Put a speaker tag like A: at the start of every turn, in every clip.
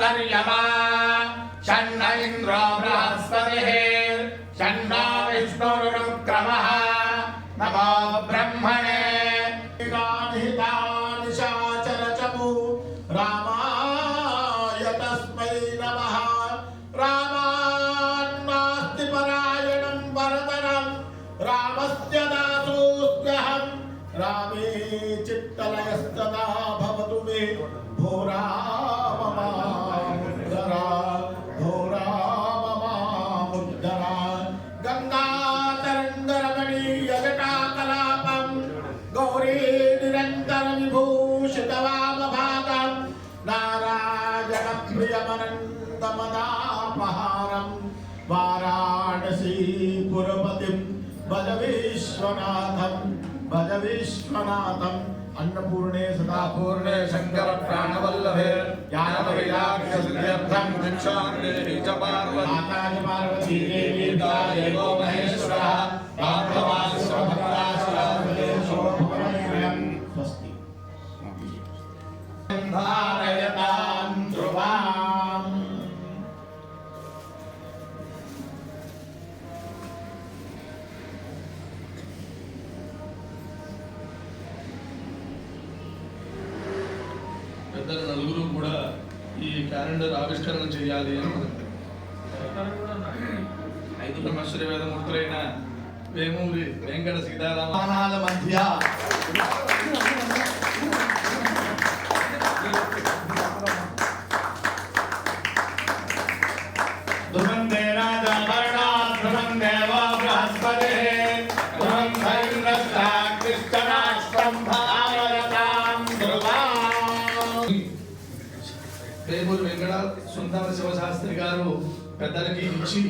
A: तर्यमा शन्न इन्द्रो बृहस्पतिः शन्नो विष्णुरुक्रमः नमो ब्रह्मणे निशाचरचमु रामाय तस्मै नमः रामान्नास्ति परायणं वरदनं रामस्य दासोऽस्म्यहं रामे चित्तलयस्तदा भवतु मे भो राम मामुद्धरा भो राम मामुद्धरा गङ्गातरङ्गरमणीयजटाकलापं गौरी निरन्तरविभूषितवामभागं नारायणप्रियमनन्दमदापहारं वाराणसीपुरपतिं भज विश्वनाथं अन्नपूर्णे सदापूर्णे शंकर प्राणवल्लभे ज्ञानवैराग्यसिद्ध्यर्थं भिक्षान्देहि च पार्वती देवी देवो महेश्वरः स्वस्ति धारयतां ध्रुवाम्
B: పెద్దలు నలుగురు కూడా ఈ క్యాలెండర్ ఆవిష్కరణ చేయాలి అని ఐదు బ్రహ్మశ్రీ వేదమూర్తులైన వేమూరి వెంకట సీతారామనాల మధ్య ధ్రువందే రాజా మరణాత్ ధ్రువం దేవ బృహస్పతిః ధ్రువం సైన్యస్తాక్తిష్టనాశ్వం భారతాం ధ్రువాం. వేమూరి వెంకట సుందర శివశాస్త్రి గారు పెద్దలకి ఇచ్చి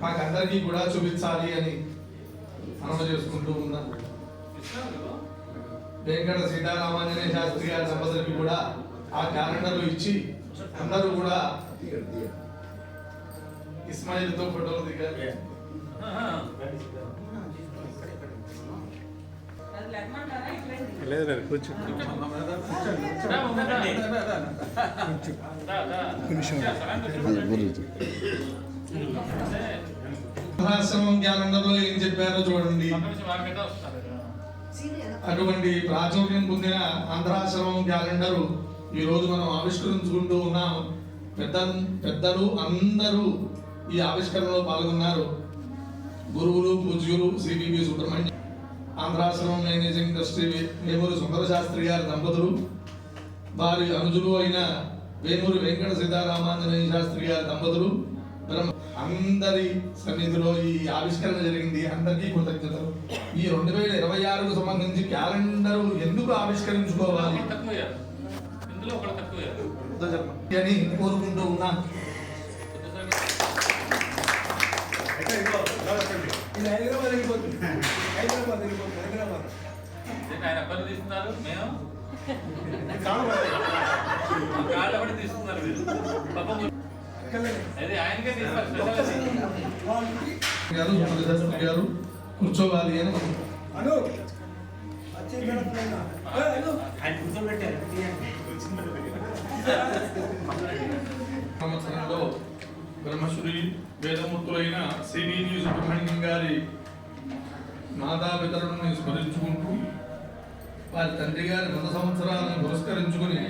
B: మాకందరికీ కూడా చూపించాలి అని మనవి చేసుకుంటూ ఉన్నాం. వెంకట సీతారామాంజనేయ శాస్త్రి గారి దంపతులకి కూడా ఆ క్యాలెండర్లు ఇచ్చి అందరూ కూడా ఇస్మాయిల్తో ఫోటోలు దిగారు. ఆశ్రమం క్యాలెండర్లో ఏం చెప్పారో చూడండి. అటువంటి ప్రాచుర్యం పొందిన ఆంధ్రాశ్రమం క్యాలెండరు ఈ రోజు మనం ఆవిష్కరించుకుంటూ ఉన్నాం. పెద్దలు అందరూ ఈ ఆవిష్కరణలో పాల్గొన్నారు. గురువులు పూజ్యులు శ్రీ సుబ్రహ్మణ్యం, ఆంధ్రాశ్రమం మేనేజింగ్ ట్రస్టీ వేమూరి సుందర శాస్త్రి గారి దంపతులు, వారి అనుజులు అయిన వేమూరి వెంకట సీతారామాంజనేయ శాస్త్రి గారి దంపతులు, అందరి సన్నిధిలో ఈ ఆవిష్కరణ జరిగింది. అందరికీ కృతజ్ఞతలు. ఈ 2026కు సంబంధించి క్యాలెండర్ ఎందుకు ఆవిష్కరించుకోవాలి అని కోరుకుంటూ ఉన్నా. గారు కూర్చోవాలి అని సంవత్సరంలో బ్రహ్మశ్రీ వేదమూర్తులైన శ్రీ సుబ్రహ్మణ్యం గారి మాతాపితరులను స్మరించుకుంటూ వారి తండ్రి గారి 100 సంవత్సరాలను పురస్కరించుకుని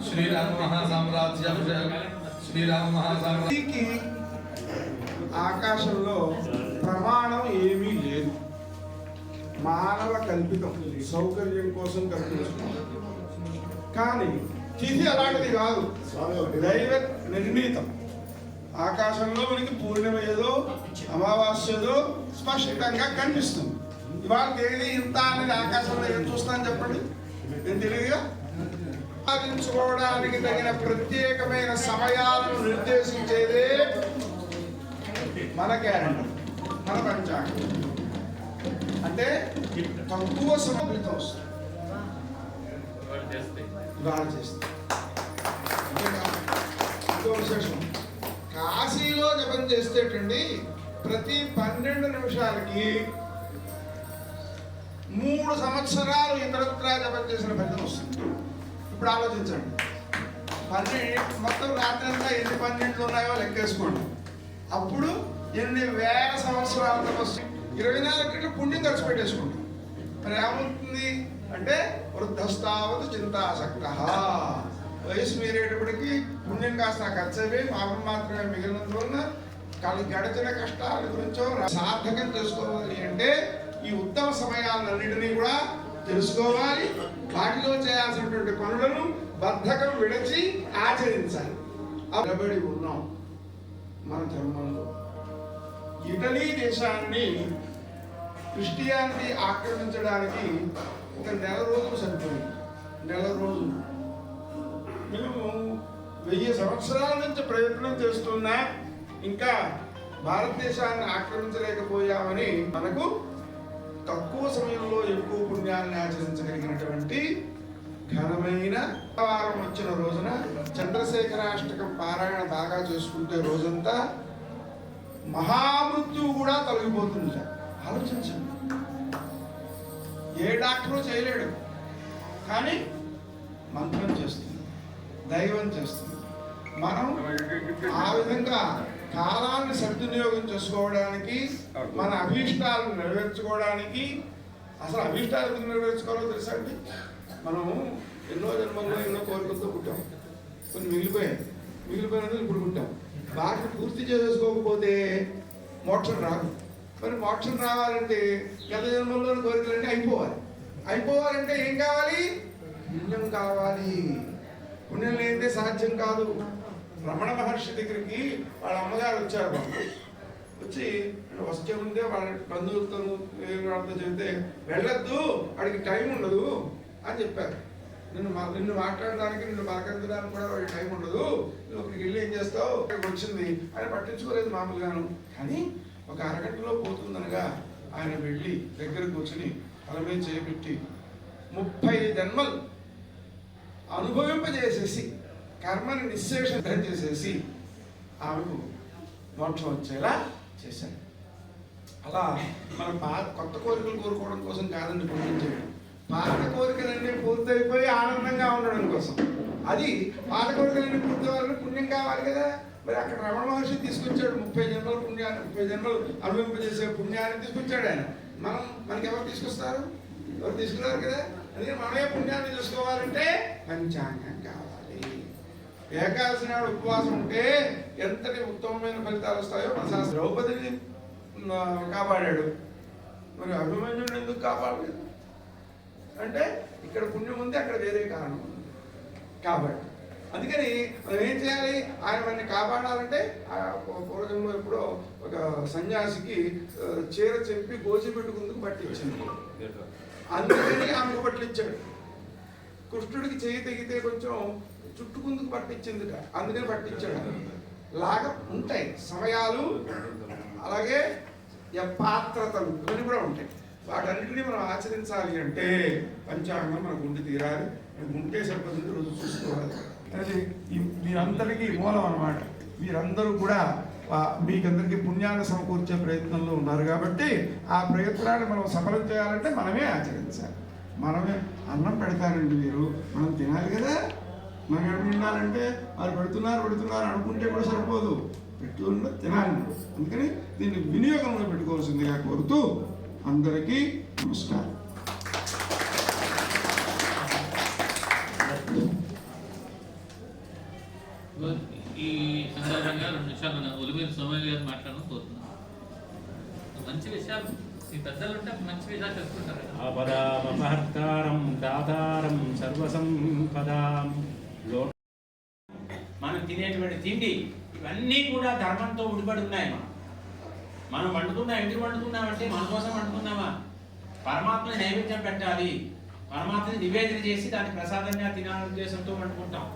B: శ్రీరామ మహాసామ్రాజ్యానికి
C: ఆకాశంలో ప్రమాణం ఏమీ లేదు. మానవ కల్పితం, సౌకర్యం కోసం కల్పించుకున్నాం. కానీ తిథి అలాంటిది కాదు, దైవ నిర్ణీతం. ఆకాశంలో మనకి పూర్ణిమ ఏదో అమావాస్యదో స్పష్టంగా కనిపిస్తుంది. ఇవాళ తేదీ ఇంత అనేది ఆకాశంలో ఏం చూస్తాను చెప్పండి, నేను తెలియదుగా. సాధించుకోవడానికి తగిన ప్రత్యేకమైన సమయాలను నిర్దేశించేదే మన క్యాలెండర్, మన పంచాంగం. అంటే తక్కువ సమయంతో వస్తుంది చేస్తే. ఇంకో విశేషం, కాశీలో జపం చేస్తేటండి ప్రతి 12 నిమిషాలకి 3 సంవత్సరాలు ఇతరత్రా జపం చేసిన ఫలితం వస్తుంది. ఇప్పుడు ఆలోచించండి, మొత్తం రాత్రి అంతా ఎన్ని 12 ఉన్నాయో లెక్కేసుకోండి. అప్పుడు ఎన్ని వేల సంవత్సరాల తపస్సు 24 గంటలు పుణ్యం ఖర్చు పెట్టేసుకుంటాం. మరి ఏమవుతుంది అంటే వృద్ధస్థావత్ చింతాసక్త, వయసు మీరేటప్పటికి పుణ్యం కాస్త ఖర్చు అయిపోయి పాపం మాత్రమే మిగిలినందువలన గడిచిన కష్టాల గురించో సార్థకం చేసుకోవాలి అంటే ఈ ఉత్తమ సమయాలన్నింటినీ కూడా తెలుసుకోవాలి. వాటిలో చేయాల్సినటువంటి పనులను బద్ధకం విడిచి ఆచరించాలి. నిలబడి ఉన్నాం మన ధర్మంలో. ఇటలీ దేశాన్ని క్రిస్టియానిటీ ఆక్రమించడానికి ఒక నెల రోజులు సరిపోయింది. నెల రోజులు. మేము 1000 సంవత్సరాల నుంచి ప్రయత్నం చేస్తున్నా ఇంకా భారతదేశాన్ని ఆక్రమించలేకపోయామని మనకు తక్కువ సమయంలో ఎక్కువ పుణ్యాన్ని ఆచరించగలిగినటువంటి ఘనమైన వారం వచ్చిన రోజున చంద్రశేఖరాష్టకం పారాయణ బాగా చేసుకుంటే రోజంతా మహామృత్యువు కూడా తొలగిపోతుంది. ఆలోచించండి, ఏ డాక్టరు చేయలేడు, కానీ మంత్రం చేస్తుంది, దైవం చేస్తుంది. మనం ఆ విధంగా కాలాన్ని సద్వినియోగం చేసుకోవడానికి, మన అభీష్టాలను నెరవేర్చుకోవడానికి, అసలు అభీష్టాలు ఎందుకు నెరవేర్చుకోవాలో తెలుసా అండి? మనం ఎన్నో జన్మల్లో ఎన్నో కోరికలతో పుట్టాం, కొన్ని మిగిలిపోయినందుకు ఇప్పుడు పుట్టాం. వాటిని పూర్తి చేసుకోకపోతే మోక్షం రాదు. మరి మోక్షం రావాలంటే గత జన్మల్లోని కోరికలన్నీ అయిపోవాలంటే ఏం కావాలి? పుణ్యం కావాలి. పుణ్యం లేనిదే సాధ్యం కాదు. రమణ మహర్షి దగ్గరికి వాళ్ళ అమ్మగారు వచ్చారు. వచ్చి వస్తే ముందే వాళ్ళ బంధువులతో వాళ్ళతో చెబితే వెళ్ళొద్దు, వాడికి టైం ఉండదు అని చెప్పారు. నిన్ను మాట్లాడడానికి, నిన్ను పలకరించడానికి కూడా వాడికి టైం ఉండదు, నువ్వు అక్కడికి వెళ్ళి ఏం చేస్తావు, అక్కడికి వచ్చింది ఆయన పట్టించుకోలేదు మామూలుగాను. కానీ ఒక అరగంటలో పోతుందనగా ఆయన వెళ్ళి దగ్గర కూర్చుని తల మీద చేపెట్టి 30 జన్మలు అనుభవింపజేసేసి కర్మని నిశ్శేషం చేసేసి ఆమెకు మోక్షం వచ్చేలా చేశాడు. అలా మన కొత్త కోరికలు కోరుకోవడం కోసం కాదండి పుణ్యం చేయడం. పాత కోరికలన్నీ పూర్తయిపోయి ఆనందంగా ఉండడం కోసం. అది పాత కోరికలన్నీ పూర్తయ్యాలని పుణ్యం కావాలి కదా. మరి అక్కడ రమణ మహర్షి తీసుకొచ్చాడు 30 జన్మల పుణ్యాన్ని, 30 జన్మలు అనుభవింపజేసే పుణ్యాన్ని తీసుకొచ్చాడు ఆయన. మనకి ఎవరు తీసుకొస్తారు? ఎవరు తీసుకున్నారు కదా. అందుకే మనమే పుణ్యాన్ని తీసుకోవాలంటే పంచాంగం కావాలి. ఏకాదశి నాడు ఉపవాసం ఉంటే ఎంతటి ఉత్తమమైన ఫలితాలు వస్తాయో మన శాస్త్రం. ద్రౌపదిని కాపాడాడు, మరి అభిమన్యుడిని ఎందుకు కాపాడలేదు అంటే ఇక్కడ పుణ్యం ఉంది, అక్కడ వేరే కారణం ఉంది కాబట్టి. అందుకని మనం ఏం చేయాలి? ఆయన మనల్ని కాపాడాలంటే పూర్వజంలో ఎప్పుడో ఒక సన్యాసికి చీర చెప్పి గోచి పెట్టుకుందుకు పట్టించింది. అందుకని ఆమెకు పట్టించాడు. కృష్ణుడికి చేయి తెగితే కొంచెం చుట్టుకుందుకు పట్టించిందిట, అందుకని పట్టించాడు. లాగా ఉంటాయి సమయాలు, అలాగే పాత్రతలు ఇవన్నీ కూడా ఉంటాయి. వాటన్నిటినీ మనం ఆచరించాలి అంటే పంచాంగం మనకు ఉండి తీరాలి. ఉంటే సరిపోతుంది, రోజు చూసుకోవాలి. అది మీరందరికీ మూలం అన్నమాట. మీరందరూ కూడా మీకందరికీ పుణ్యాన్ని సమకూర్చే ప్రయత్నంలో ఉన్నారు కాబట్టి ఆ ప్రయత్నాన్ని మనం సఫలం చేయాలంటే మనమే ఆచరించాలి. మనమే అన్నం పెడతారండి మీరు, మనం తినాలి కదా. మనం ఎక్కడ తినాలంటే వారు పెడుతున్నారు అనుకుంటే కూడా సరిపోదు, పెట్టుకున్న తినాలి. అందుకని దీన్ని వినియోగంలో పెట్టుకోవాల్సిందిగా కోరుతూ అందరికీ నమస్కారం.
D: ఈ సందర్భంగా 2 నిమిషాలు ఒలివేలు సోమయ్య గారు మాట్లాడడం కోరుతున్నాను. మంచి విషయాలు ఈ పెద్దలు ఉంటే మంచి విషయాలు చెప్తుంటారు.
E: ఆపదామపహర్తారం దాతారం సర్వసంపదాం. మనం తినేటువంటి తిండి ఇవన్నీ కూడా ధర్మంతో ముడిపడి ఉన్నాయి. మనం వండుకున్నాం, ఎందుకు వండుకున్నామంటే మన కోసం వండుకున్నామా? పరమాత్మని నైవేద్యం పెట్టాలి, పరమాత్మని నివేదన చేసి దాన్ని ప్రసాదంగా తినాలనే ఉద్దేశంతో వండుకుంటాం.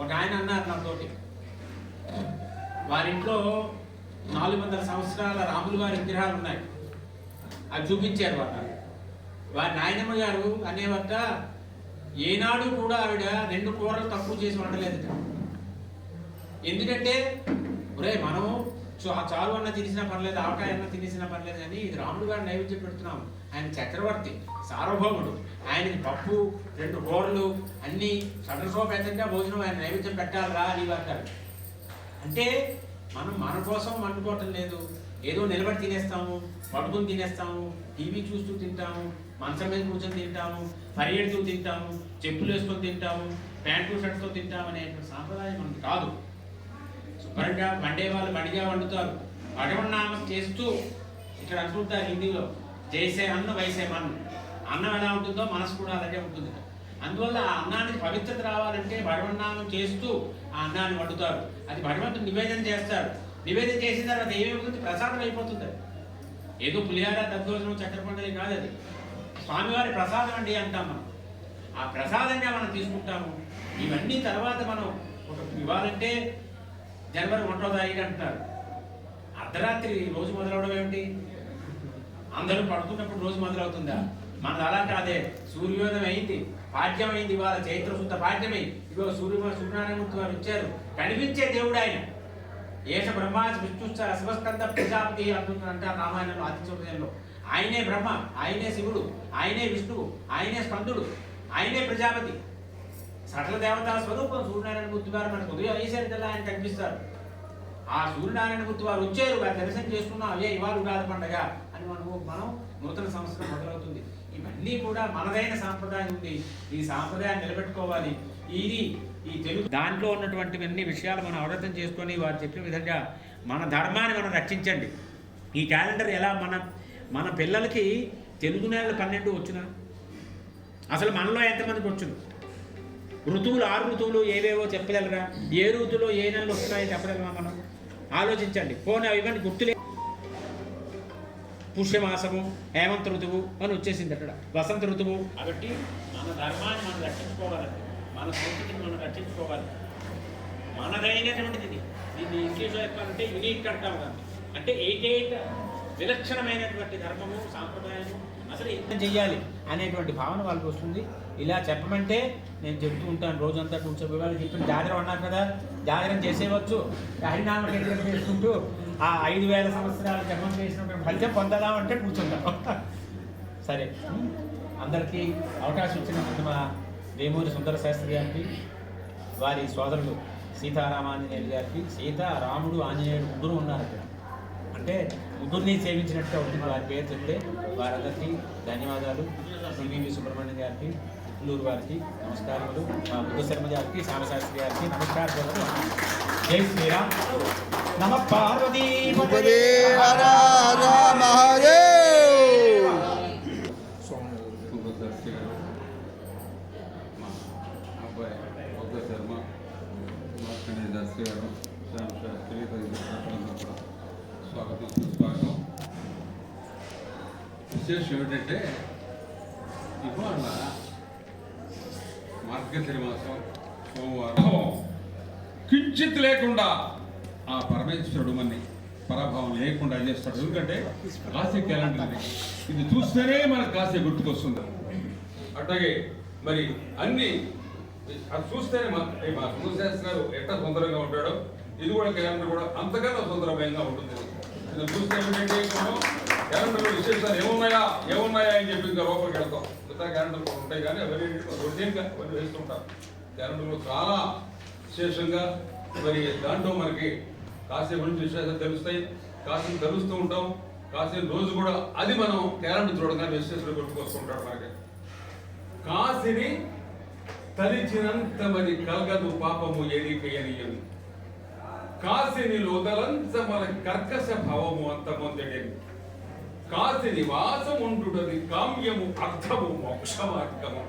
E: ఒక ఆయన అన్నారు నాతోటి, వారింట్లో 400 సంవత్సరాల రాములు వారి విగ్రహాలు ఉన్నాయి, అవి చూపించారు. వారి నాయనమ్మ గారు అనేవద్ద ఏనాడు కూడా ఆవిడ 2 కూరలు తక్కువ చేసి వండలేదు. ఎందుకంటే ఒరే మనం చాలు అన్న తినేసిన పర్లేదు, ఆవకాయ అన్న తినేసిన పర్లేదు, కానీ ఇది రాముడు గారు నైవేద్యం పెడుతున్నాం. ఆయన చక్రవర్తి, సార్వభౌముడు, ఆయనకి పప్పు 2 కూరలు అన్నీ షడ్రసోపేతంగా భోజనం ఆయన నైవేద్యం పెట్టాలిరా అని వారు. అంటే మనం మన కోసం వండుకోవటం లేదు, ఏదో నిలబడి తినేస్తాము, పడుకుని తినేస్తాము, టీవీ చూస్తూ తింటాము, మంచం మీద కూర్చొని తింటాము, పరిగెడుతూ తింటాము, చెప్పులు వేసుకొని తింటాము, ప్యాంటు షర్ట్తో తింటాము అనే సాంప్రదాయం మనకి కాదు. శుభ్రంగా వండే వాళ్ళు బండిగా వండుతారు, భగవన్నామం చేస్తూ ఇక్కడ అంటుంటారు హిందీలో, జైసే అన్న వైసే మన్. అన్నం ఎలా ఉంటుందో మనసు కూడా అలాగే ఉంటుంది. అందువల్ల ఆ అన్నానికి పవిత్రత రావాలంటే భగవన్నామం చేస్తూ ఆ అన్నాన్ని వండుతారు. అది భగవంతుడు నివేదన చేస్తారు. నివేదన చేసిన తర్వాత ఏమవుతుంది? ప్రసాదం అయిపోతుంది. ఏదో పులిహార దద్దోజనం చక్కెర పొంగలి కాదు, అది స్వామివారి ప్రసాదం అండి అంటాం మనం. ఆ ప్రసాదంగా మనం తీసుకుంటాము. ఇవన్నీ తర్వాత మనం ఒక ఇవ్వాలంటే జనవరి 1వ తారీఖు అంటున్నారు. అర్ధరాత్రి రోజు మొదలవడం ఏమిటి? అందరూ పడుతున్నప్పుడు రోజు మొదలవుతుందా? మనది అలా కాదే. సూర్యోదయం అయింది, పాడ్యం అయింది, ఇవాళ చైత్ర శుద్ధ పాడ్యమై ఇవాళ సూర్యనారాయణమూర్తి వారు వచ్చారు. కనిపించే దేవుడు ఆయన. ఏష బ్రహ్మ విష్ణుశ్చ శివస్కంద ప్రజాపతి అంటారు రామాయణంలో ఆదిత్యోదయంలో. ఆయనే బ్రహ్మ, ఆయనే శివుడు, ఆయనే విష్ణువు, ఆయనే స్కందుడు, ఆయనే ప్రజాపతి. సకల దేవతా స్వరూపం సూర్యనారాయణమూర్తి వారు మనకు ఉదయం అయ్యేసరికల్లా ఆయన కనిపిస్తారు. ఆ సూర్యనారాయణమూర్తి వారు వచ్చారు, వారి దర్శనం చేసుకున్నాం, అవే ఇవాళ ఉగాది పండగ అని మనం నూతన సంవత్సరం మొదలవుతుంది. ఇవన్నీ కూడా మనదైన సాంప్రదాయం ఉంది. ఈ సాంప్రదాయాన్ని నిలబెట్టుకోవాలి. ఇది ఈ తెలుగు దాంట్లో ఉన్నటువంటివన్నీ విషయాలు మనం అవగతం చేసుకొని వారు చెప్పిన విధంగా మన ధర్మాన్ని మనం రక్షించండి. ఈ క్యాలెండర్ ఎలా మన పిల్లలకి తెలుగు నెలలు 12 వచ్చినా అసలు మనలో ఎంతమందికి వచ్చును? ఋతువులు 6 ఋతువులు ఏవేవో చెప్పగలరా? ఏ ఋతువులో ఏ నెలలు వస్తున్నాయో చెప్పగలమా? మనం ఆలోచించండి. పోనీ ఇవన్నీ గుర్తులే. పుష్యమాసము, హేమంత ఋతువు అని వచ్చేసింది అక్కడ, వసంత ఋతువు. కాబట్టి మన ధర్మాన్ని మనం రక్షించుకోవాలండి, మన సంస్కృతిని మనం రక్షించుకోవాలి. మనదైనటువంటిది. దీన్ని ఇంగ్లీష్లో చెప్పాలంటే యూనిక్ అంటాం కానీ, అంటే ఏకైక విలక్షణమైనటువంటి ధర్మము సాంప్రదాయము అసలు ఏం చెయ్యాలి అనేటువంటి భావన వాళ్ళకి వస్తుంది. ఇలా చెప్పమంటే నేను చెప్తూ ఉంటాను రోజంతా కూర్చోబోయే వాళ్ళు చెప్పిన జాగరం అన్నారు కదా, జాగరం చేసేవచ్చు, హరినామ కీర్తన చేసుకుంటూ ఆ 5000 సంవత్సరాలు జపం చేసినటువంటి ఫలితం పొందదామంటే కూర్చుంటాం. సరే, అందరికీ అవకాశం ఇచ్చినటువంటి మా వేమూరి సుందర శాస్త్రి గారికి, వారి సోదరులు సీతారామాంజనేయులు గారికి, సీత రాముడు ఆంజనేయుడు ముగ్గురు ఉన్నారు అక్కడ. అంటే ముగ్గురిని సేవించినట్టు అవుతుంది వారి పేరు చెప్తే. వారందరికీ ధన్యవాదాలు. సివివి సుబ్రహ్మణ్యం గారికి, ఉట్లూరు వారికి నమస్కారములు. మా బుద్ధ శర్మ గారికి, శ్యామశాస్త్రి గారికి నమస్కారం. జై శ్రీరామ్. నమ పార్వతీ
F: స్వాగతం. విశేషం ఏమిటంటే ఇవాళ మార్గశిర మాసం సోమవారం కించిత్ లేకుండా ఆ పరమేశ్వరుడు మన్ని పరాభావం లేకుండా చేస్తాడు. ఎందుకంటే కాశీ క్యాలెండర్ ఇది చూస్తేనే మనకు కాశీ గుర్తుకొస్తుంది. అట్లాగే మరి అన్ని అది చూస్తేనే మా సుందరశాస్త్రి గారు ఎట్లా సుందరంగా ఉంటాడో ఇది కూడా క్యాలెండర్ కూడా అంతకన్నా సుందరమయంగా ఉంటుంది. ఇది చూస్తే ఏంటంటే క్యాలెండర్లో విశేషాలు ఏమున్నాయా అని చెప్పి ఇంకా లోపలికి వెళ్తాం. మిగతా క్యాలెండర్లు ఉంటాయి కానీ అవన్నీ రొటీన్గా అవన్నీ వేస్తుంటాం. క్యాలెండర్లో చాలా విశేషంగా మరి దాంట్లో మనకి కాశీ గురించి విశేషాలు తెలుస్తాయి. కాశీని కలుస్తూ ఉంటాం. కాశీ రోజు కూడా అది మనం క్యాలెండర్ చూడగానే విశేషాలు గుర్తుకొస్తుంటాడు. మనకి కాశీని తలిచినంత మరి కలగదు పాపము ఎరికయనియని, కాశీని లోదలంత మన కర్కశ భావము అంతమొందెడని, కాశీ నివాసం ఉండుటది కామ్యము అర్థము మోక్షమార్గము,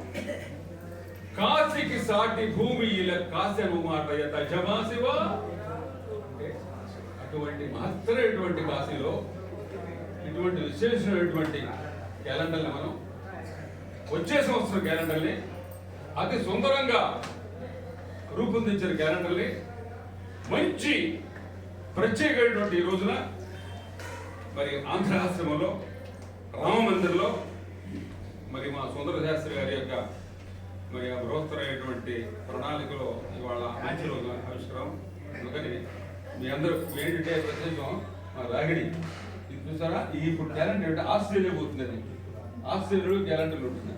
F: కాశీకి సాటి భూమి ఇలా కాశము మాట యజమాశివ. అటువంటి మహత్తరమైనటువంటి కాశీలో ఇటువంటి విశేషమైనటువంటి క్యాలెండర్ని మనం వచ్చే సంవత్సరం క్యాలెండర్ని అతి సుందరంగా రూపొందించిన క్యాలెండర్ని మంచి ప్రత్యేకమైనటువంటి ఈ రోజున మరి ఆంధ్రాశ్రమంలో రామమందిర్లో మరి మా సుందర శాస్త్రి గారి యొక్క మరి ఆ బృహత్తరైనటువంటి ప్రణాళికలో ఇవాళ మంచి రోజు ఆవిష్కరం. అందుకని మీ అందరూ ఏంటంటే ప్రత్యేకం మా రాగిడి ఇది చూసారా, ఇప్పుడు క్యాలెండర్ అంటే ఆస్ట్రేలియా పోతుందని, ఆస్ట్రేలియాలో క్యాలెండర్లు ఉంటుంది.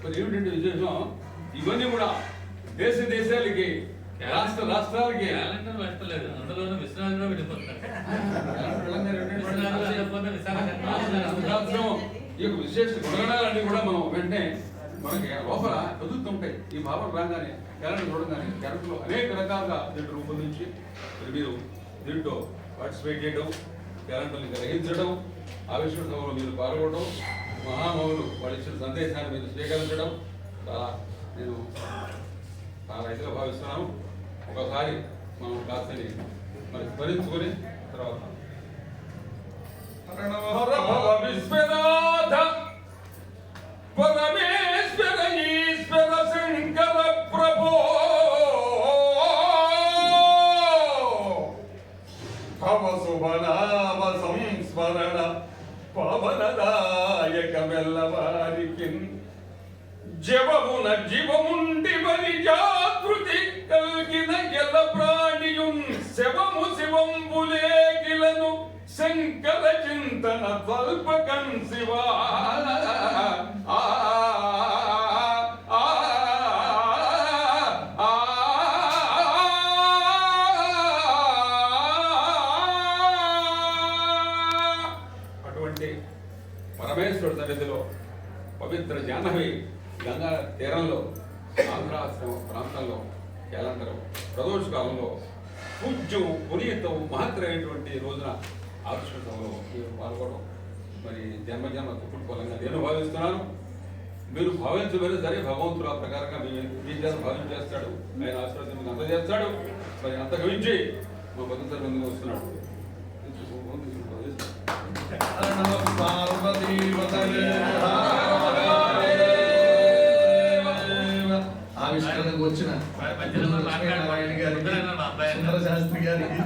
F: మరి ఏమిటంటే విశేషం, ఇవన్నీ కూడా దేశాలకి రాష్ట్రాలకి
D: క్యాలెండర్ పెట్టలేదు, అందులోనూ రోజుల్లో వెళ్ళిపోతారు.
F: శాస్త్రం ఈ యొక్క విశేష గుణగణాలన్నీ కూడా మనం వెంటనే మనకి లోపల ఎదుగుతుంటాయి. ఈ భావన రాగానే క్యాలెండర్ చూడగానే క్యాలెండర్లో అనేక రకాలుగా దీంట్లో రూపొందించి మీరు దీంట్లో పార్టిసిపేట్ చేయడం, క్యాలెండర్ని గ్రహించడం, ఆవిష్కరణ సభలో మీరు పాల్గొనడం, మహామౌలు వాళ్ళు ఇచ్చిన సందేశాన్ని మీరు స్వీకరించడం నేను చాలా ఇదిగా భావిస్తున్నాను. ఒకసారి మనం కాస్తని మరి స్మరించుకొని తర్వాత విశ్వనాథ పరమేశ్వర ఈశ్వర శంకర ప్రభో భవ శుభనామ సంస్మరణ పవనదాయక మెల్లవారికి జవమున జీవముండి మరి జాగృతి కలిగిన ఎల ప్రాణియున్ శవము శివంబులేగిలను శంకర చింతన స్వల్పకం శివా అటువంటి పరమేశ్వరుడు సన్నిధిలో పవిత్ర జాహ్నవి గంగా తీరంలో ఆంధ్రాశ్రమ ప్రాంతంలో క్యాలెండర్ ప్రదోష కాలంలో పూజ్యం పునీతం మహత్తరైనటువంటి రోజున ఆవిష్కరణ సభలో మీరు పాల్గొనడం మరి జన్మజన్మ కుటుంబంగా నేను భావిస్తున్నాను. మీరు భావించబోయినా సరే భగవంతుడు ఆ ప్రకారంగా మీ చేత భావించేస్తాడు, ఆయన ఆశీర్వాదం అందజేస్తాడు. మరి అంత గవించి మా భద్రత ముందుకు వస్తున్నాడు.
B: ఆవిష్కరణకు వచ్చిన లక్ష్మీనారాయణ గారికి, సుందర శాస్త్రి గారికి,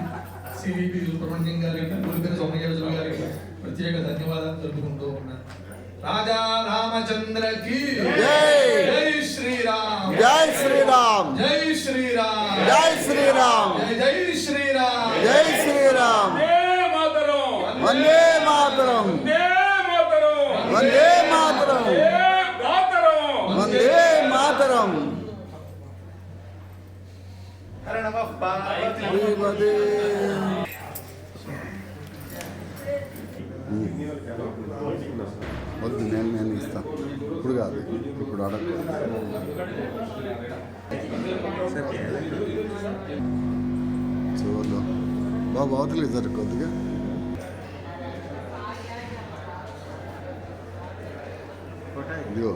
B: సివిపి సుబ్రహ్మణ్యం గారికి, గురుగన సోమయాజులు గారికి ప్రత్యేక ధన్యవాదాలు తెలుపుకుంటూ ఉన్నాను. రాజా రామచంద్రకి జై శ్రీరామ్,
G: జై శ్రీరామ్,
B: జై శ్రీరామ్,
G: జై శ్రీరామ్,
B: జై శ్రీరామ్,
G: జై శ్రీరామ్. వందే మాతరం, వందే మాతరం, వందే మాతరం. శ్రీమదే వద్దు, నేను ఇస్తాను. ఇప్పుడు కాదు, ఇప్పుడు అడగ చూడు బాబు, అవతలి ఇద్దరు కొద్దిగా ఇదిగో